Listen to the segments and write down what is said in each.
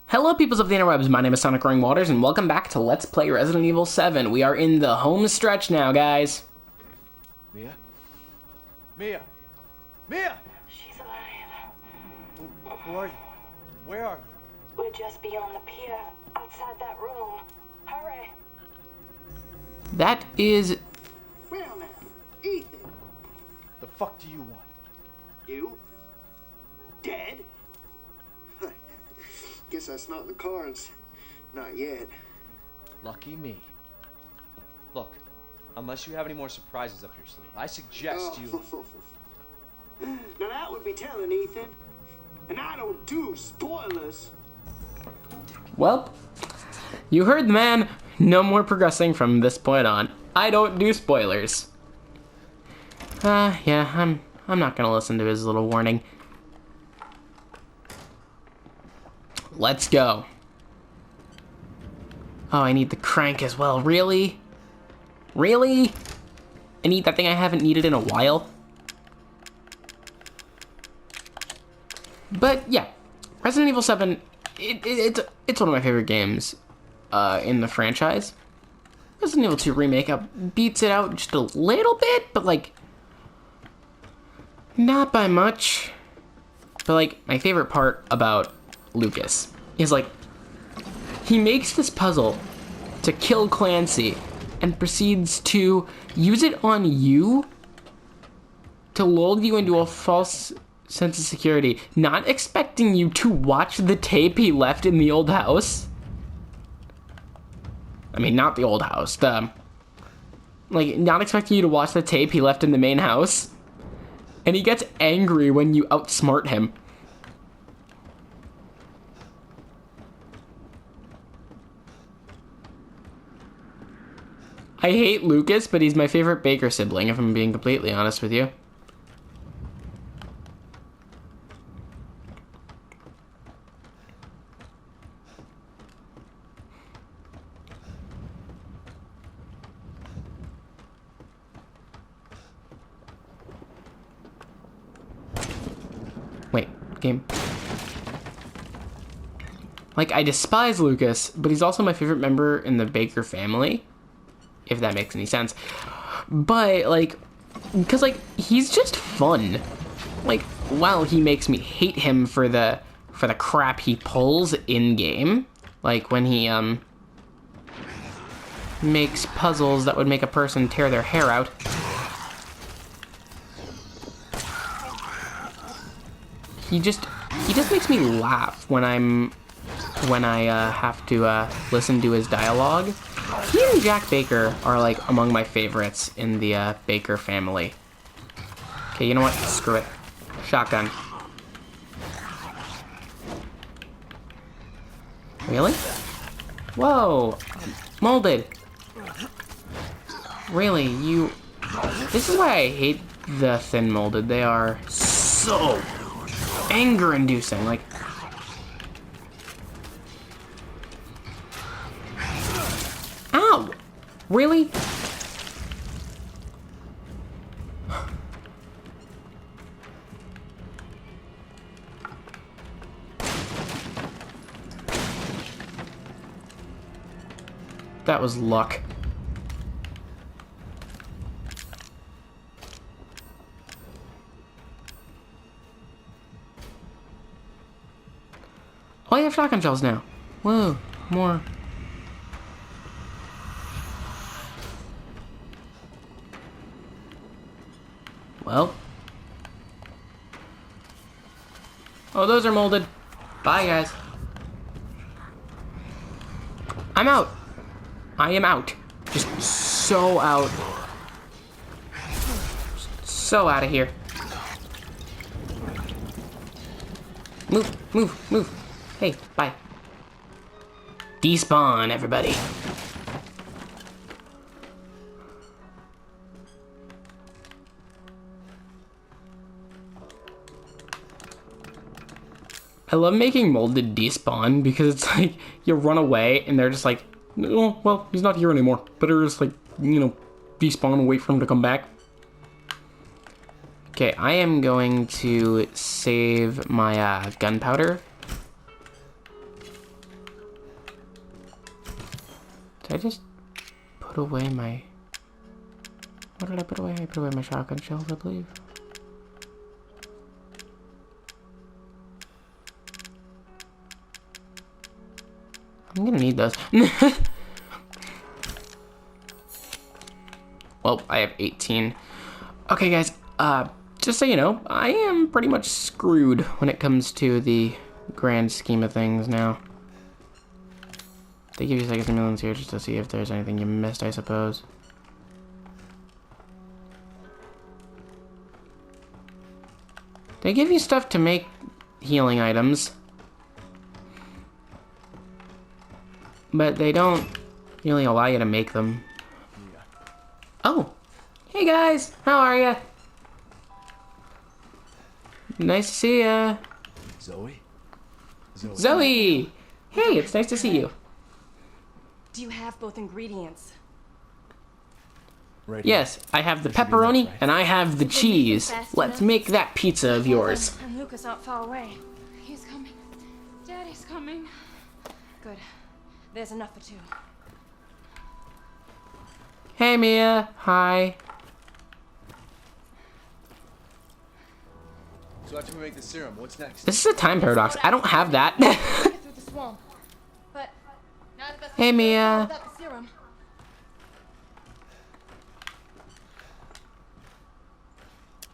Hello peoples of the interwebs, my name is Sonic Roaring Waters, and welcome back to Let's Play Resident Evil 7. We are in the home stretch now, guys. Mia? Mia! Mia! She's alive. Who are you? Where are you? We're just beyond the pier, outside that room. Hurry! That is... Well now, Ethan, The fuck do you want? you? Dead? Guess that's not in the cards. Not yet. Lucky me. Look, unless you have any more surprises up your sleeve, I suggest you... Now that would be telling, Ethan. And I don't do spoilers. Well, you heard the man. No more progressing from this point on. I don't do spoilers. Yeah, I'm not gonna listen to his little warning. Let's go. Oh, I need the crank as well. Really? Really? I need that thing I haven't needed in a while. But yeah, Resident Evil 7, it's one of my favorite games in the franchise. Resident Evil 2 Remake beats it out just a little bit, but like, not by much. But like, my favorite part about Lucas is like, he makes this puzzle to kill Clancy and proceeds to use it on you to lull you into a false sense of security, not expecting you to watch the tape he left in the old house. I mean, not the old house, like, not expecting you to watch the tape he left in the main house. And he gets angry when you outsmart him. I hate Lucas, but he's my favorite Baker sibling, if I'm being completely honest with you. Wait, game. Like, I despise Lucas, but he's also my favorite member in the Baker family. If that makes any sense. But, like, because, like, he's just fun. Like, while he makes me hate him for the crap he pulls in-game. Like, when he, makes puzzles that would make a person tear their hair out. He just makes me laugh when I have to, listen to his dialogue. He and Jack Baker are, like, among my favorites in the, Baker family. Okay, you know what? Screw it. Shotgun. Really? Whoa! Molded! Really? You... This is why I hate the thin molded. They are so anger-inducing. Like... Ow! Really? That was luck. Oh, I have shotgun shells now. Whoa, more. Well. Oh, those are molded. Bye, guys. I'm out. I am out. Just so out. So out of here. Move, move, move. Hey, bye. Despawn, everybody. I love making molded despawn because it's like, you run away and they're just like, oh, well, he's not here anymore. Better just like, you know, despawn and wait for him to come back. Okay, I am going to save my gunpowder. Did I just put away my... What did I put away? I put away my shotgun shells, I believe. I'm gonna need those. Well, I have 18. Okay, guys, just so you know, I am pretty much screwed when it comes to the grand scheme of things now. They give you seconds and millions here just to see if there's anything you missed, I suppose. They give you stuff to make healing items. But they don't really allow you to make them. Oh! Hey guys! How are ya? Nice to see ya. Zoe? Zoe! Hey, it's nice to see you. Do you have both ingredients? Right here. Yes, I have the There should be enough, pepperoni right? and I have the cheese. Let's make that pizza of yours. And Lucas aren't far away. He's coming. Daddy's coming. Good. There's enough for two. Hey Mia, hi. So after we make the serum, what's next? This is a time paradox. I don't have that. Get through the swamp. But not the best Hey Mia. without the serum.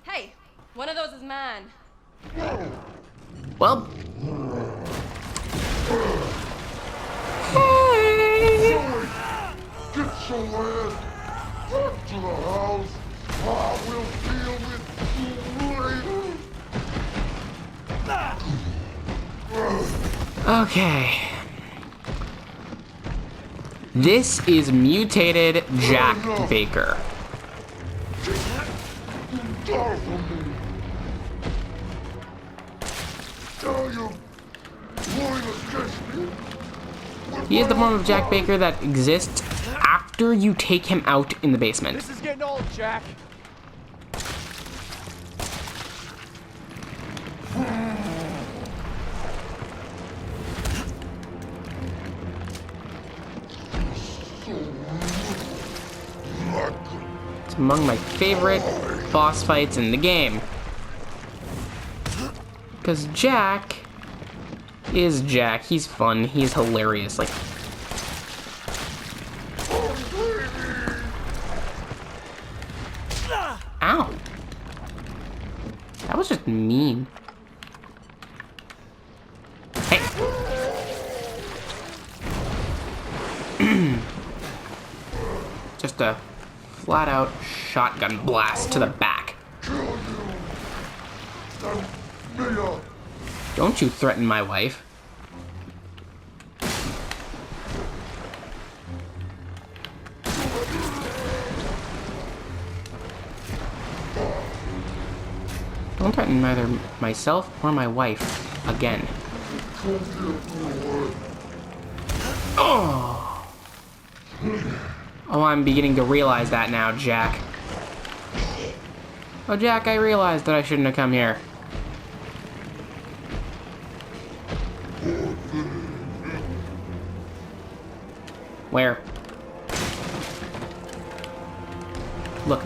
Hey, one of those is mine. Well. Hey. Get your ass back to the house. I will deal with you later. Okay. This is mutated Jack Baker. Die from me. Tell you, warring against me. He is the form of Jack Baker that exists after you take him out in the basement. This is getting old, Jack. It's among my favorite boss fights in the game. Because Jack is Jack. He's fun. He's hilarious. Like, ow. That was just mean. Hey. Just a flat out shotgun blast to the back. Mia, Don't you threaten my wife. Don't threaten either myself or my wife again. Oh! Oh, I'm beginning to realize that now, Jack. Oh, Jack, I realized that I shouldn't have come here. Where? Look.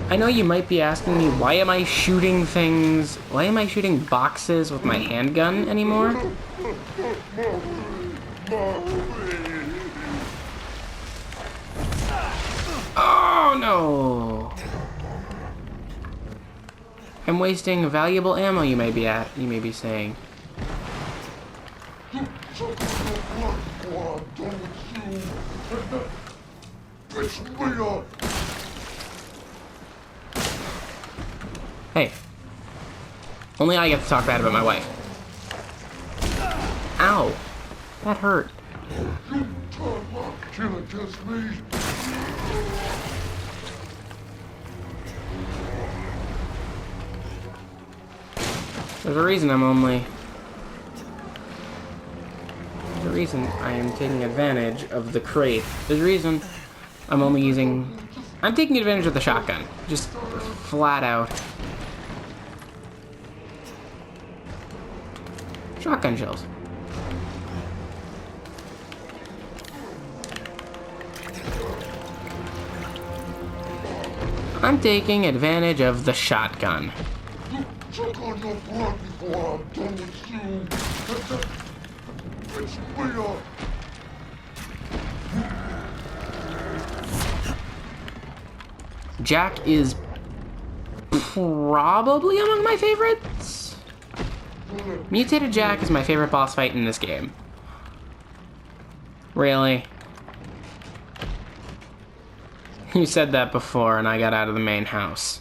I know you might be asking me, why am I shooting things? Why am I shooting boxes with my handgun anymore? Oh no! I'm wasting valuable ammo, you may be saying. bitch Mia. Hey. Only I get to talk bad about my wife. Ow. That hurt. You turn my chin against me. There's a reason I am taking advantage of the crate. There's a reason I'm taking advantage of the shotgun. Just flat out. Shotgun shells. I'm taking advantage of the shotgun. Check on your blood before I'm done with you. It's Mia. Jack is probably among my favorites. Mutated Jack is my favorite boss fight in this game. Really? You said that before and I got out of the main house.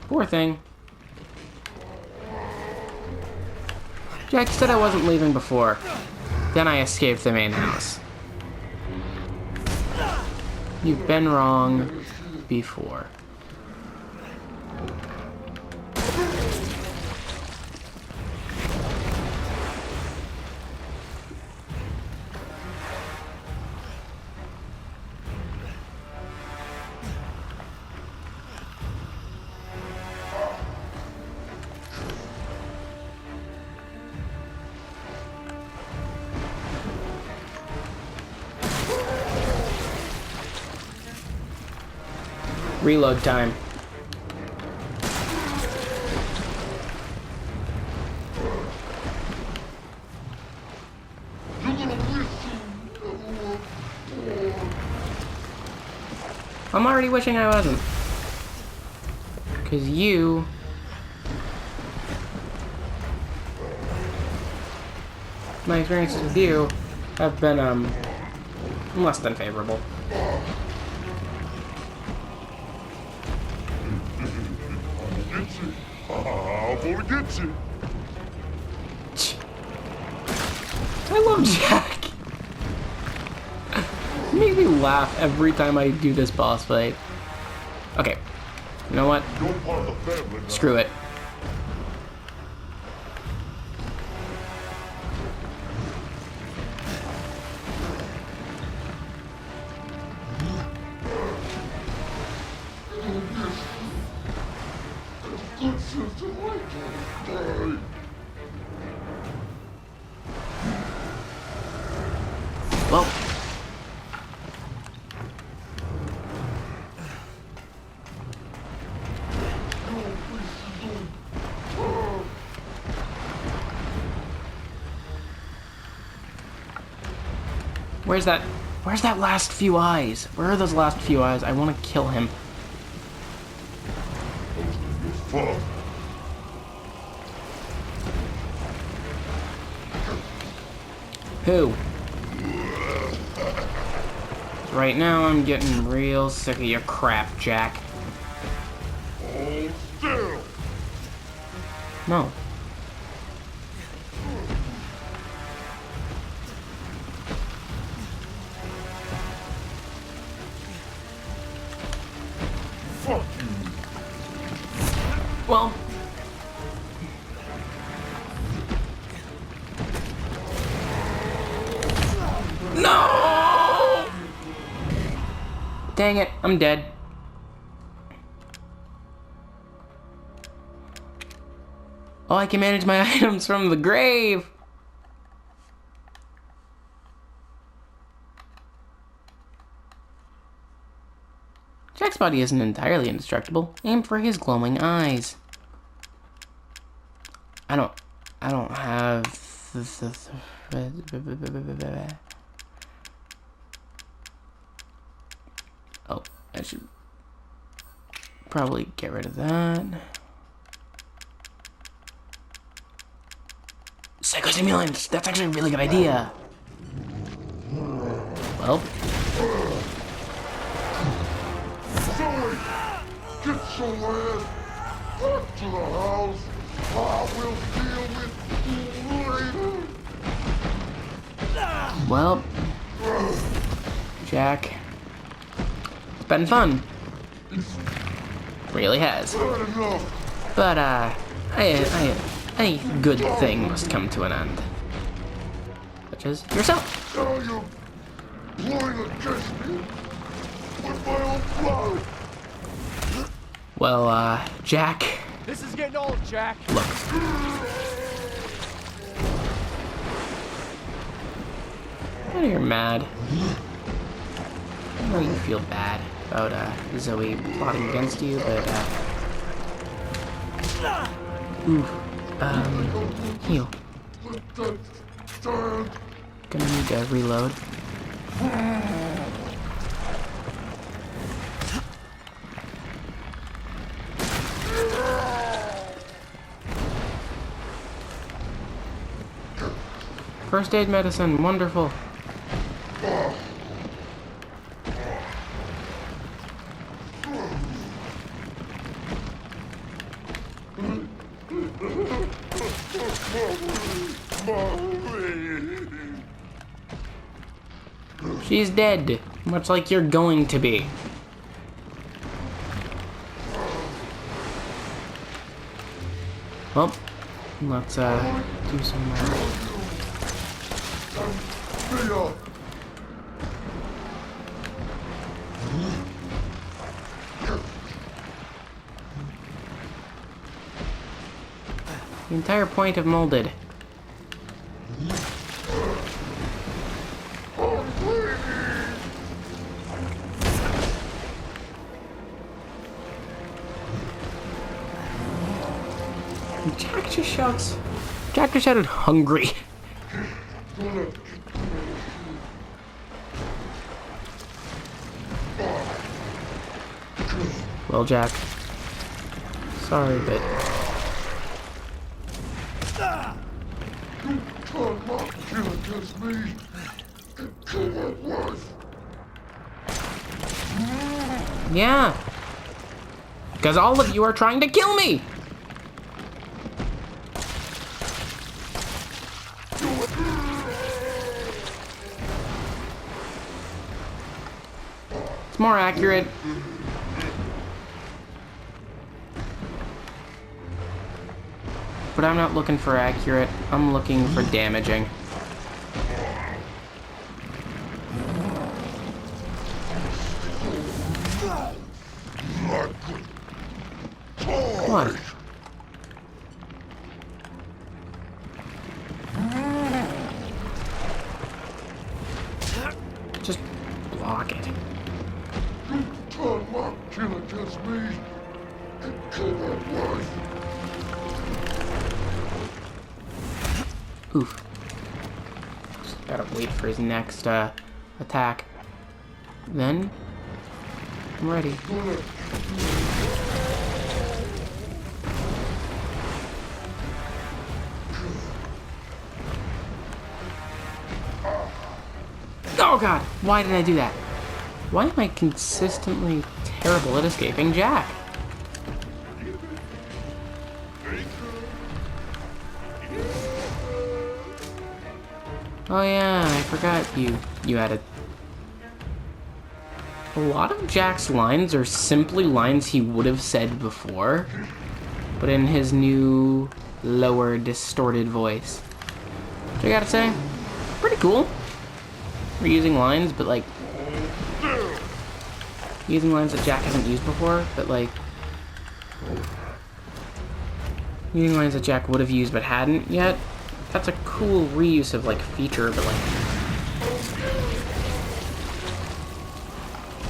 Poor thing. Jack said I wasn't leaving before. Then I escaped the main house. You've been wrong before. Reload time. I'm already wishing I wasn't. 'Cause you... my experiences with you have been, less than favorable. I'm gonna get you. I love Jack. He makes me laugh every time I do this boss fight. Okay, you know what? You're part of the family now. Screw it. Well, where's that last few eyes? Where are those last few eyes? I want to kill him. Fuck. Who? Right now, I'm getting real sick of your crap, Jack. Hold still. No. Fuck you. Well. No! Dang it, I'm dead. Oh, I can manage my items from the grave. Jack's body isn't entirely indestructible. Aim for his glowing eyes. I don't have... Oh, I should probably get rid of that. Psychostimulants! That's actually a really good idea. Well. Zoe, get your ass back to the house. I will deal with you later. Well. Jack. It's been fun. Really has. Bad enough. But, any good thing must come to an end. Such as yourself. Now you're playing against me with my own blood. Well, Jack. This is getting old, Jack. Look. I know you're mad. I know you feel bad about Zoe plotting against you, but heal. Gonna need to reload. First aid medicine, wonderful. She's dead, much like you're going to be. Well, let's do some Mia! the entire point of molded. Jack just shouted hungry. Well, Jack. Sorry, but... You cannot kill against me! Kill my wife! Yeah. Because all of you are trying to kill me! It's more accurate. But I'm not looking for accurate. I'm looking for damaging. What? Just block it. You cannot kill against me! Kill my wife! Oof. Just gotta wait for his next attack. Then I'm ready. Oh god! Why did I do that? Why am I consistently terrible at escaping Jack? Oh yeah, I forgot you had a lot of Jack's lines are simply lines he would have said before, but in his new, lower, distorted voice. Which I gotta say, pretty cool. Reusing lines, but like, using lines that Jack hasn't used before, but like, using lines that Jack would have used but hadn't yet. That's a cool reuse of, like, feature, but, like...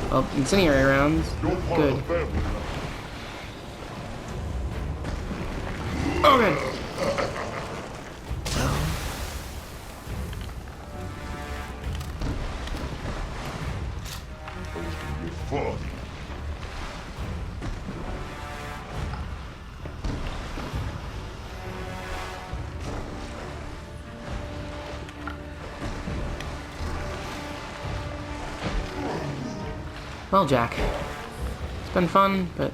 Well, incendiary rounds. Good. Oh, good. Fuck. Well, Jack, it's been fun, but...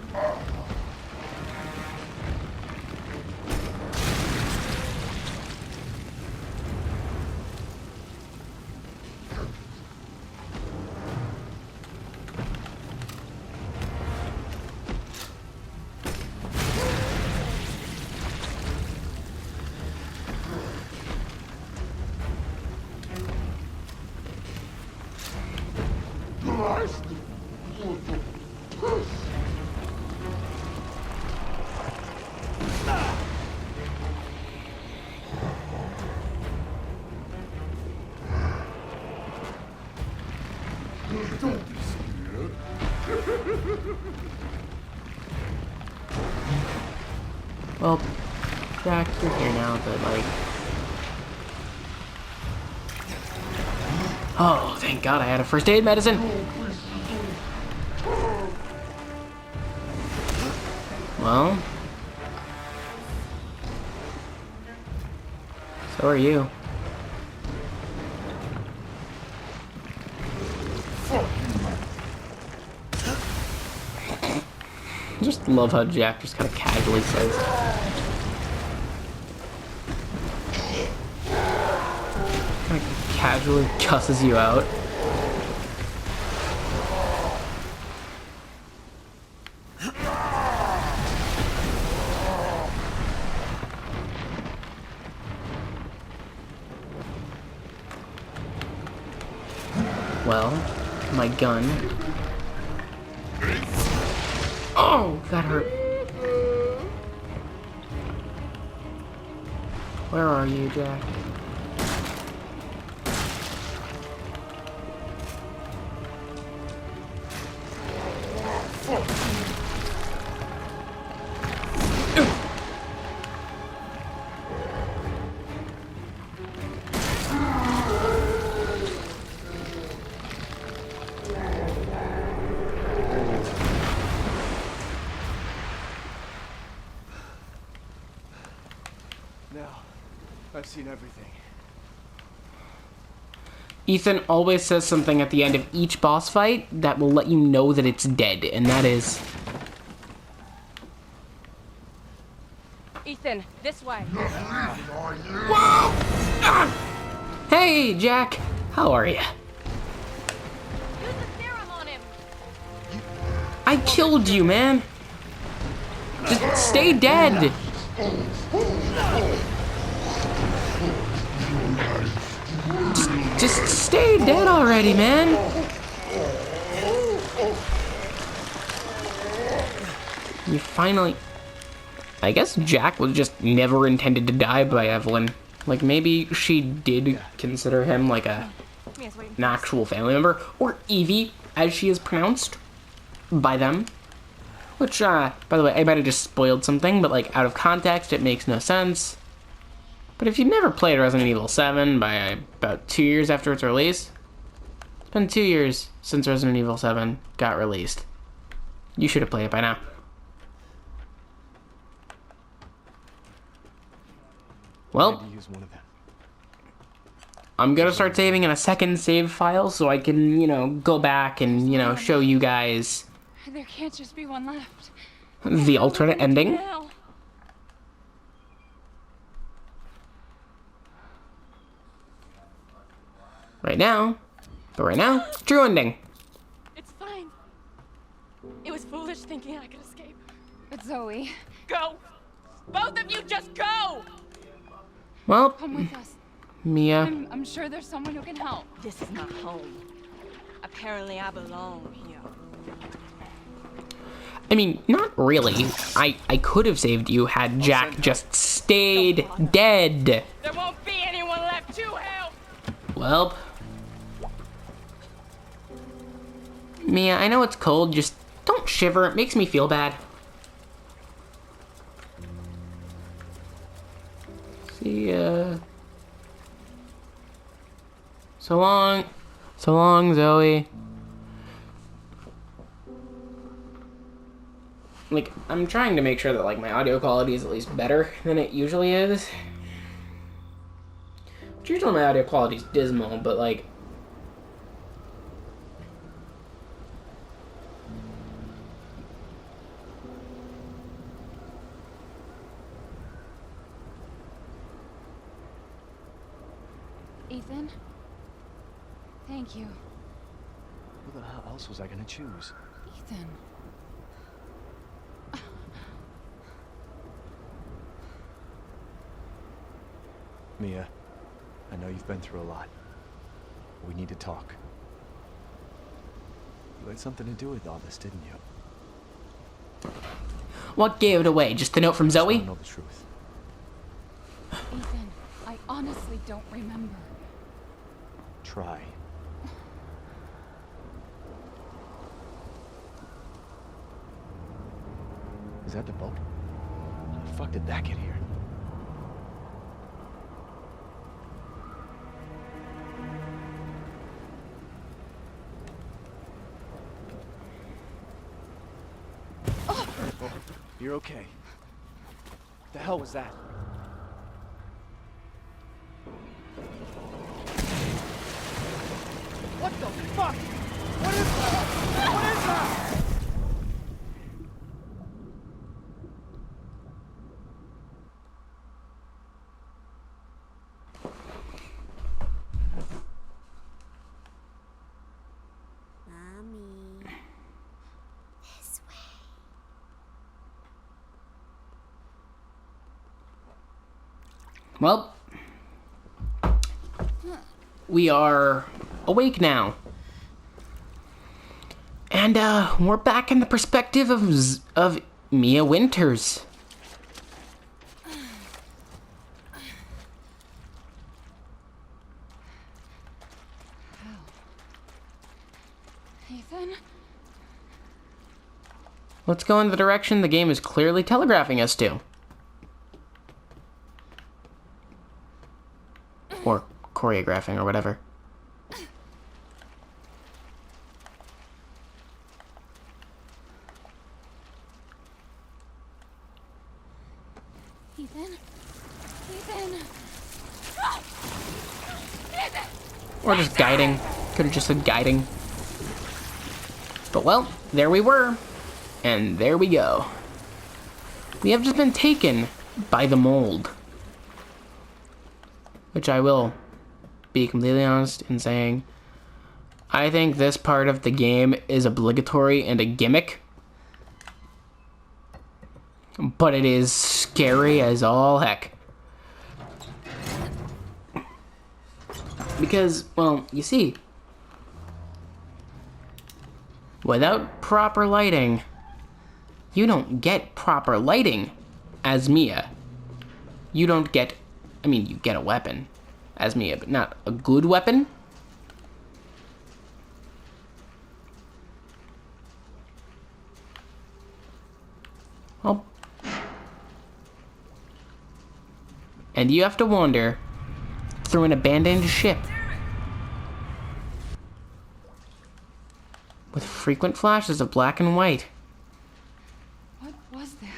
Well, Jack, you're here now, but like... Oh, thank God I had a first aid medicine! Well... So are you. I just love how Jack just kind of casually says, kind of casually cusses you out. Well, my gun. Oh, that hurt. Where are you, Jack? Now, I've seen everything. Ethan always says something at the end of each boss fight that will let you know that it's dead, and that is... Ethan, this way. Whoa! Ah! Hey, Jack! How are you? Use the serum on him. I killed you, man! Just stay dead! Just stay dead already, man! You finally... I guess Jack was just never intended to die by Evelyn. Like, maybe she did consider him like an actual family member. Or Evie, as she is pronounced by them. Which, by the way, I might have just spoiled something, but like, out of context, it makes no sense. But if you've never played Resident Evil 7 by about 2 years after its release, it's been 2 years since Resident Evil 7 got released. You should have played it by now. Well, Use one of them. I'm gonna start saving in a second save file so I can, you know, go back and, you know, show you guys There can't just be one left. the alternate ending. Now. Right now, true ending. It's fine. It was foolish thinking I could escape. But Zoe, Go! Both of you just go! Well, come with us. Mia. I'm sure there's someone who can help. This is not home. Apparently I belong here. I mean, not really. I could have saved you had Jack just stayed dead. There won't be anyone left to help! Well, Mia, I know it's cold, just don't shiver. It makes me feel bad. See ya. So long. So long, Zoe. Like, I'm trying to make sure that, like, my audio quality is at least better than it usually is. Usually my audio quality is dismal, but, like... Ethan? Thank you. Who the hell else was I gonna choose? Ethan. Mia, I know you've been through a lot. We need to talk. You had something to do with all this, didn't you? What gave it away? Just the note from I Zoe? know the truth. Ethan, I honestly don't remember. Try. Is that the boat? How the fuck fuck did that get here? Oh, you're okay. What the hell was that? What the fuck? What is that? What is that? Mommy. This way. Well, we are awake now. And we're back in the perspective of Mia Winters. Ethan? Let's go in the direction the game is clearly telegraphing us to. Or choreographing or whatever. Ethan? Ethan? Or just guiding. Could have just said guiding. But well, there we were. And there we go. We have just been taken by the mold. Which I will be completely honest in saying, I think this part of the game is obligatory and a gimmick. But it is scary as all heck. Because, well, you see, without proper lighting, you don't get proper lighting as Mia. You don't get, I mean, you get a weapon as Mia, but not a good weapon. Well, and you have to wander through an abandoned ship with frequent flashes of black and white. What was that?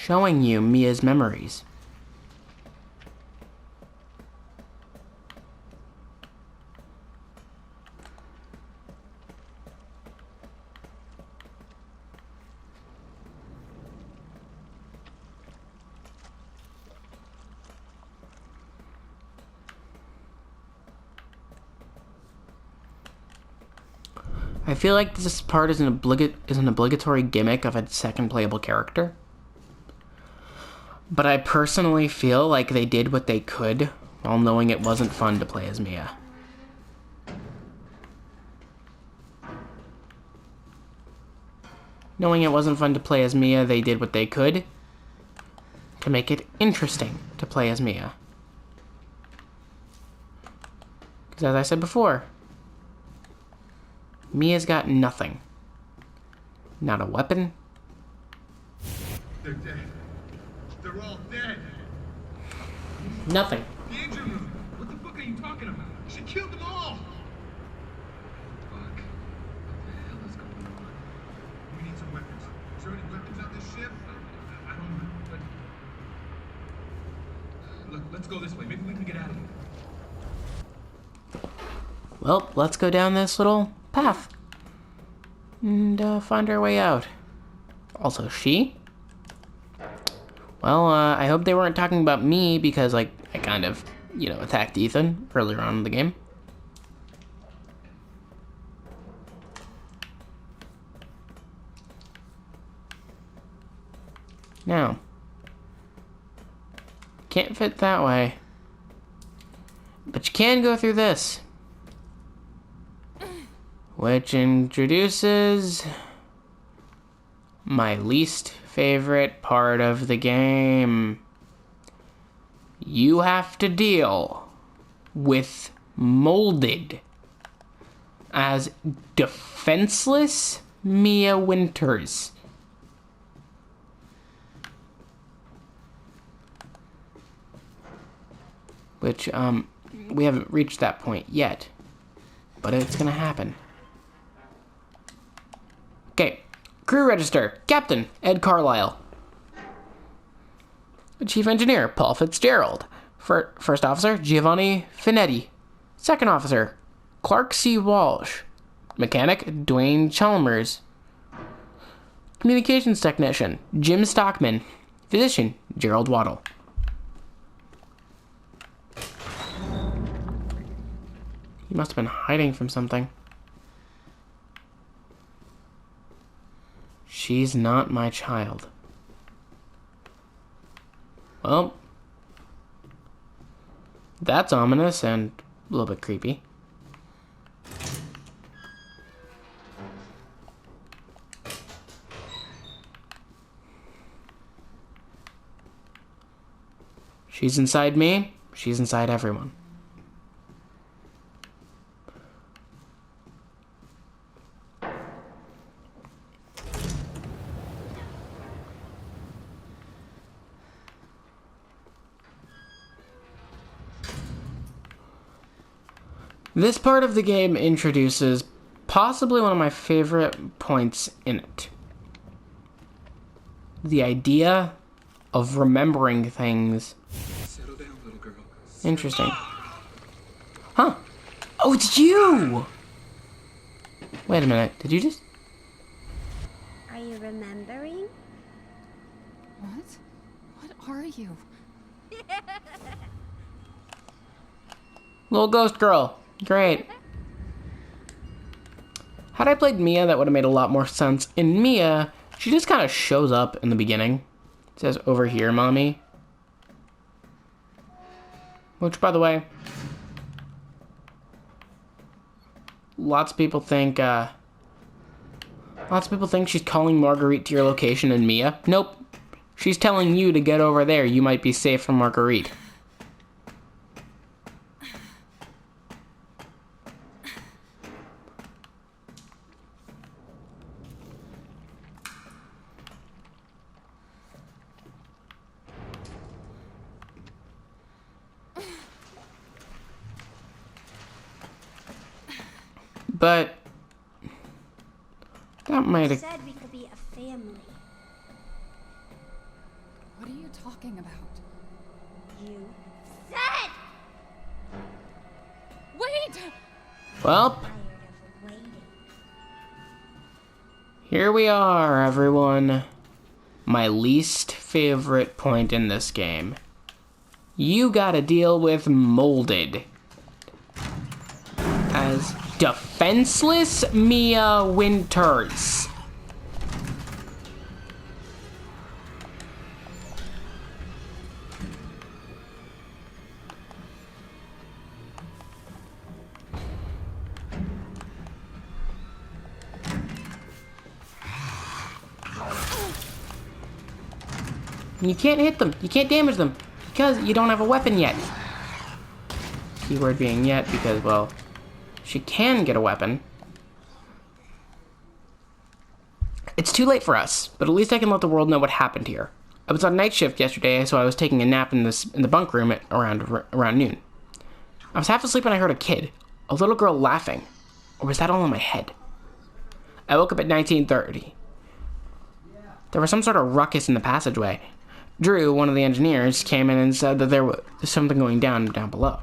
Showing you Mia's memories. I feel like this part is an obligatory gimmick of a second playable character. But I personally feel like they did what they could while knowing it wasn't fun to play as Mia. Knowing it wasn't fun to play as Mia, they did what they could to make it interesting to play as Mia. Because as I said before, Mia's got nothing. Not a weapon. They're dead. They're all dead. Nothing. The engine room. What the fuck are you talking about? She killed them all. Fuck. What the hell is going on? We need some weapons. Is there any weapons on this ship? I don't know. But... Look, let's go this way. Maybe we can get out of here. Well, let's go down this little path and find our way out. Also, she? Well, I hope they weren't talking about me because, like, I kind of, attacked Ethan earlier on in the game. Now, can't fit that way, but you can go through this, which introduces my least favorite part of the game. You have to deal with molded as defenseless Mia Winters. Which, we haven't reached that point yet. But it's gonna happen. Okay. Crew register. Captain, Ed Carlisle. Chief Engineer, Paul Fitzgerald. First Officer, Giovanni Finetti. Second Officer, Clark C. Walsh. Mechanic, Dwayne Chalmers. Communications Technician, Jim Stockman. Physician, Gerald Waddle. He must have been hiding from something. She's not my child. Well, that's ominous and a little bit creepy. She's inside me. She's inside everyone. This part of the game introduces possibly one of my favorite points in it. The idea of remembering things. Settle down, little girl. Interesting. Huh. Oh, it's you! Wait a minute. Did you just... Are you remembering? What? What are you? Little ghost girl. Great. Had I played Mia, that would have made a lot more sense. In Mia, she just kind of shows up in the beginning. It says, over here, mommy. Which, by the way, lots of people think she's calling Marguerite to your location in Mia. Nope. She's telling you to get over there. You might be safe from Marguerite. But that might have... Said we could be a family. What are you talking about? You said. Wait! Well, Tired of waiting. here we are, everyone. My least favorite point in this game. You gotta deal with Molded as defenseless Mia Winters. You can't hit them. You can't damage them because you don't have a weapon yet. Keyword being yet because, well, she can get a weapon. It's too late for us, but at least I can let the world know what happened here. I was on night shift yesterday, so I was taking a nap in the bunk room at around noon. I was half asleep when I heard a little girl laughing. Or was that all in my head? I woke up at 19:30. There was some sort of ruckus in the passageway. Drew, one of the engineers, came in and said that there was something going down below.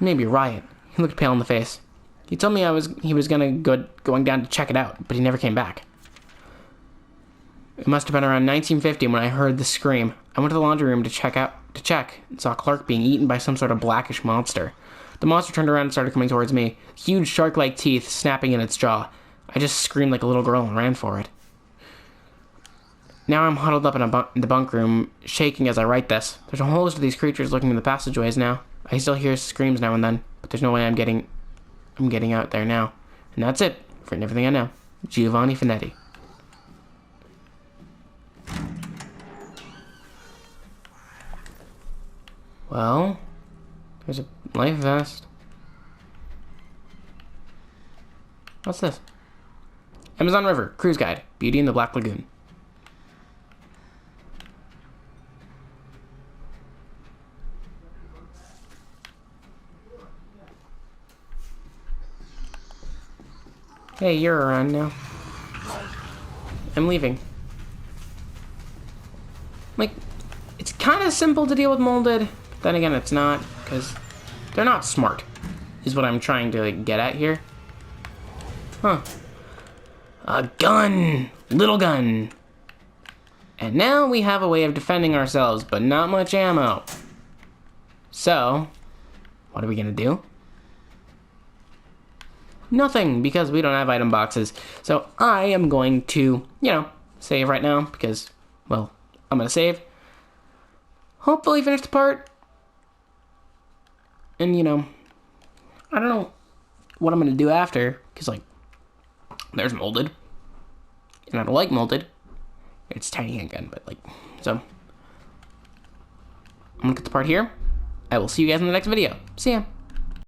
Maybe a riot. He looked pale in the face. He told me he was going down to check it out, but he never came back. It must have been around 1950 when I heard the scream. I went to the laundry room to check and saw Clark being eaten by some sort of blackish monster. The monster turned around and started coming towards me, huge shark-like teeth snapping in its jaw. I just screamed like a little girl and ran for it. Now I'm huddled up in the bunk room, shaking as I write this. There's a whole host of these creatures looking in the passageways now. I still hear screams now and then, but there's no way I'm getting out there now. And that's it. I've written everything I know. Giovanni Finetti. Well, there's a life vest. What's this? Amazon River, cruise guide, Beauty in the Black Lagoon. Hey, you're around now. I'm leaving. Like, it's kind of simple to deal with molded, but then again, it's not, because they're not smart, is what I'm trying to get at here. Huh. A gun! Little gun! And now we have a way of defending ourselves, but not much ammo. So, what are we gonna do? Nothing, because we don't have item boxes. So I am going to, save right now, because, well, I'm gonna save. Hopefully finish the part. And, I don't know what I'm gonna do after, because, like, there's molded. And I don't like molded. It's tiny handgun, but, like, so. I'm gonna get the part here. I will see you guys in the next video. See ya.